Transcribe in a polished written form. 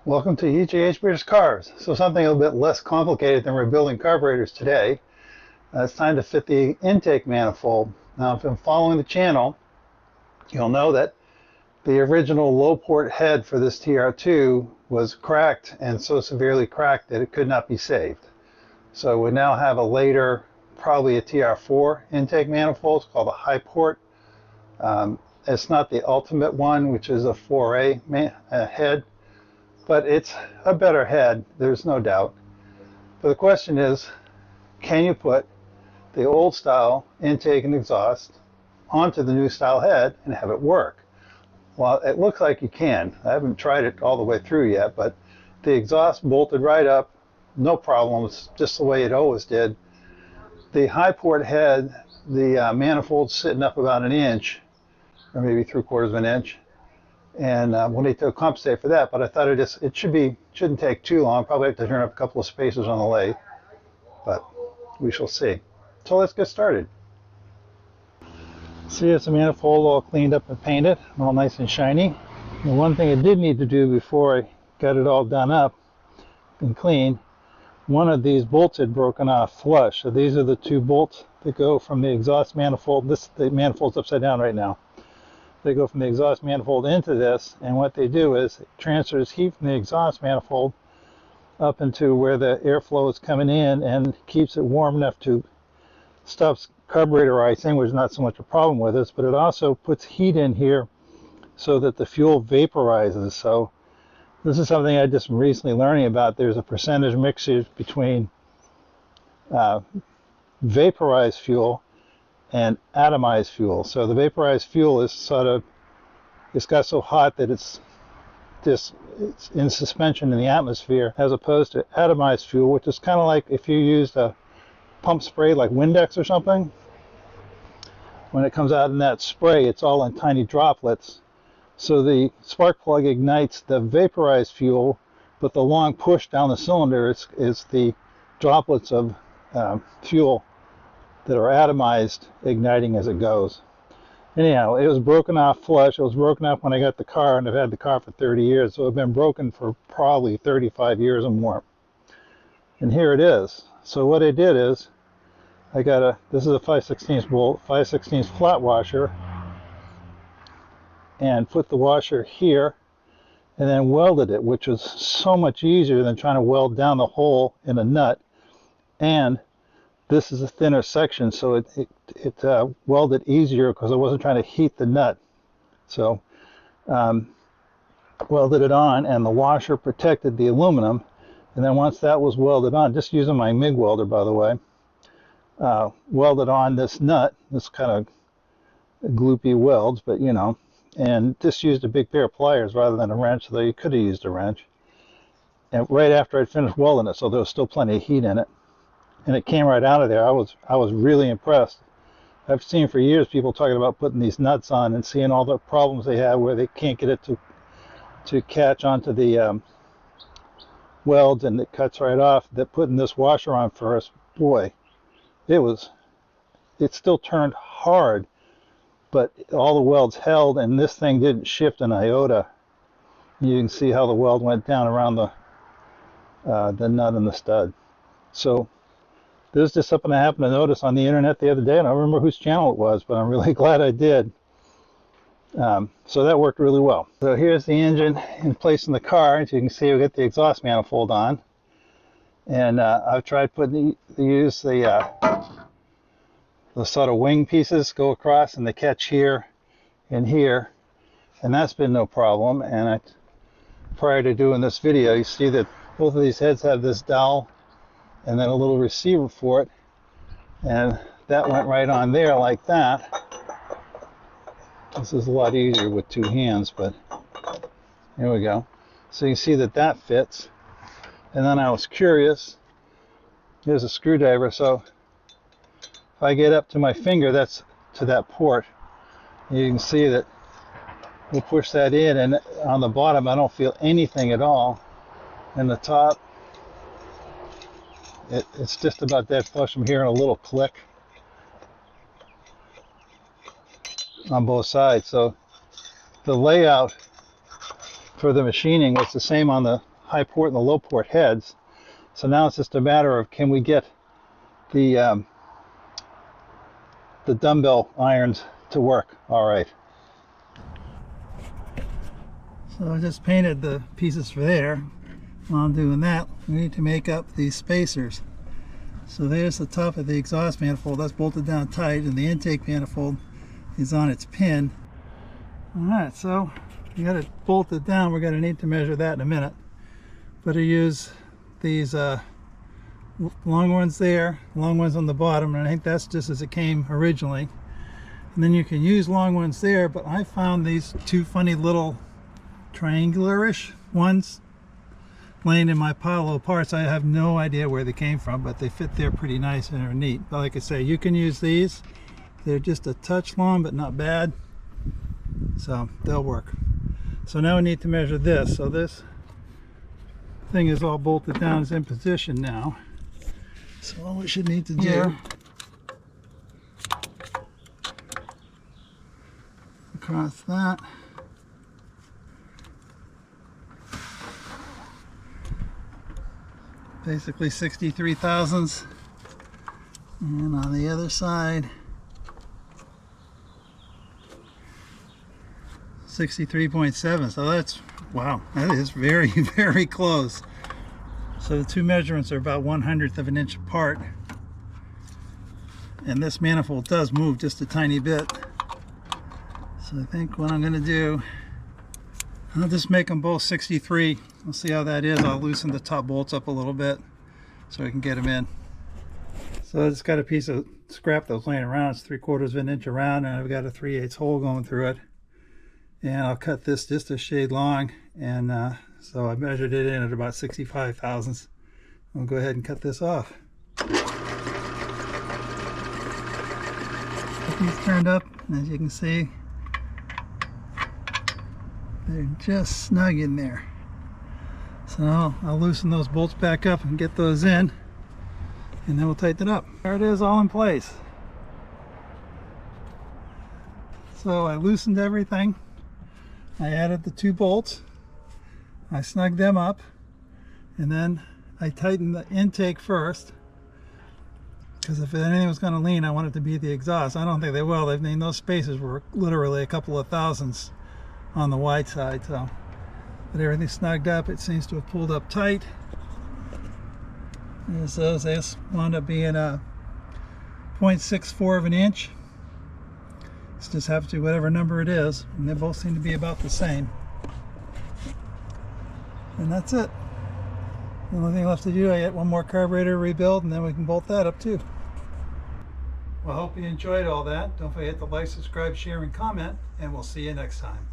Welcome to EJH British Cars. So something a little bit less complicated than we're building carburetors today. It's time to fit the intake manifold. Now, if you've been following the channel, you'll know that the original low port head for this TR2 was cracked, and so severely cracked that it could not be saved. So we now have a later, probably a TR4 intake manifold. It's called a high port. It's not the ultimate one, which is a 4A head, but it's a better head, there's no doubt. But the question is, can you put the old style intake and exhaust onto the new style head and have it work? Well, it looks like you can. I haven't tried it all the way through yet, but the exhaust bolted right up, no problems, just the way it always did. The high port head, the manifold's sitting up about an inch, or maybe 3/4 of an inch. And we'll need to compensate for that, but I thought it shouldn't take too long. Probably have to turn up a couple of spacers on the lathe, but we shall see. So let's get started. See, it's a manifold all cleaned up and painted, all nice and shiny. And one thing I did need to do before I got it all done up and clean, one of these bolts had broken off flush. So these are the two bolts that go from the exhaust manifold. The manifold's upside down right now. They go from the exhaust manifold into this, and what they do is it transfers heat from the exhaust manifold up into where the airflow is coming in and keeps it warm enough to stop carburetor icing, which is not so much a problem with this, but it also puts heat in here so that the fuel vaporizes. So this is something I just recently learning about. There's a percentage mixture between vaporized fuel and atomized fuel. So the vaporized fuel is it's got so hot that it's in suspension in the atmosphere, as opposed to atomized fuel, which is kind of like if you used a pump spray like Windex or something. When it comes out in that spray, it's all in tiny droplets. So the spark plug ignites the vaporized fuel, but the long push down the cylinder is the droplets of fuel that are atomized, igniting as it goes. Anyhow, it was broken off flush. It was broken off when I got the car, and I've had the car for 30 years, so it's been broken for probably 35 years or more. And here it is. So what I did is, this is a 5/16 bolt, 5/16 flat washer, and put the washer here, and then welded it, which was so much easier than trying to weld down the hole in a nut. And this is a thinner section, so it welded easier because I wasn't trying to heat the nut. So welded it on, and the washer protected the aluminum. And then once that was welded on, just using my MIG welder, by the way, welded on this nut, this kind of gloopy welds, but you know, and just used a big pair of pliers rather than a wrench, though you could have used a wrench. And right after I'd finished welding it, so there was still plenty of heat in it. And it came right out of there. I was really impressed. I've seen for years people talking about putting these nuts on and seeing all the problems they have where they can't get it to catch onto the welds, and it cuts right off. That putting this washer on first, boy, it still turned hard, but all the welds held, and this thing didn't shift an iota. You can see how the weld went down around the nut and the stud. So this is just something I happened to notice on the internet the other day, and I don't remember whose channel it was, but I'm really glad I did. So that worked really well. So here's the engine in place in the car. As you can see, we got the exhaust manifold on, and I've tried use the sort of wing pieces go across, and they catch here and here, and that's been no problem. And prior to doing this video, you see that both of these heads have this dowel and then a little receiver for it, and that went right on there like that. This is a lot easier with two hands, but here we go. So you see that fits. And then I was curious, here's a screwdriver, so if I get up to my finger, that's to that port. You can see that we'll push that in, and on the bottom I don't feel anything at all. And the top, it's just about dead flush. I'm hearing a little click on both sides. So the layout for the machining was the same on the high port and the low port heads. So now it's just a matter of, can we get the dumbbell irons to work all right. So I just painted the pieces for there. While I'm doing that, we need to make up these spacers. So there's the top of the exhaust manifold, that's bolted down tight, and the intake manifold is on its pin. Alright, so you got it bolted down. We're going to need to measure that in a minute. But I use these long ones there, long ones on the bottom, and I think that's just as it came originally. And then you can use long ones there, but I found these two funny little triangular-ish ones laying in my pile of parts. I have no idea where they came from, but they fit there pretty nice and are neat. But like I say, you can use these. They're just a touch long, but not bad. So they'll work. So now we need to measure this. So this thing is all bolted down, is in position now. So all we should need to do across that. Basically 63 thousandths, and on the other side 63.7. so that's, wow, that is very very close. So the two measurements are about 1/100th of an inch apart, and this manifold does move just a tiny bit. So I think what I'm going to do, I'll just make them both 63. We'll see how that is. I'll loosen the top bolts up a little bit so I can get them in. So I just got a piece of scrap that was laying around. It's 3/4 of an inch around, and I've got a 3/8 hole going through it. And I'll cut this just a shade long, and so I measured it in at about 65 thousandths. I'll go ahead and cut this off. Get these turned up, and as you can see, they're just snug in there. So I'll loosen those bolts back up and get those in, and then we'll tighten it up. There it is, all in place. So I loosened everything. I added the two bolts. I snugged them up, and then I tightened the intake first, because if anything was going to lean, I want it to be the exhaust. I don't think they will. I mean, those spaces were literally a couple of thousandths on the wide side. So, but everything's snugged up. It seems to have pulled up tight. And so this wound up being a 0.64 of an inch. It's just have to whatever number it is, and they both seem to be about the same. And that's it. The only thing left to do, I get one more carburetor rebuild, and then we can bolt that up too. Well, I hope you enjoyed all that. Don't forget to like, subscribe, share, and comment, and we'll see you next time.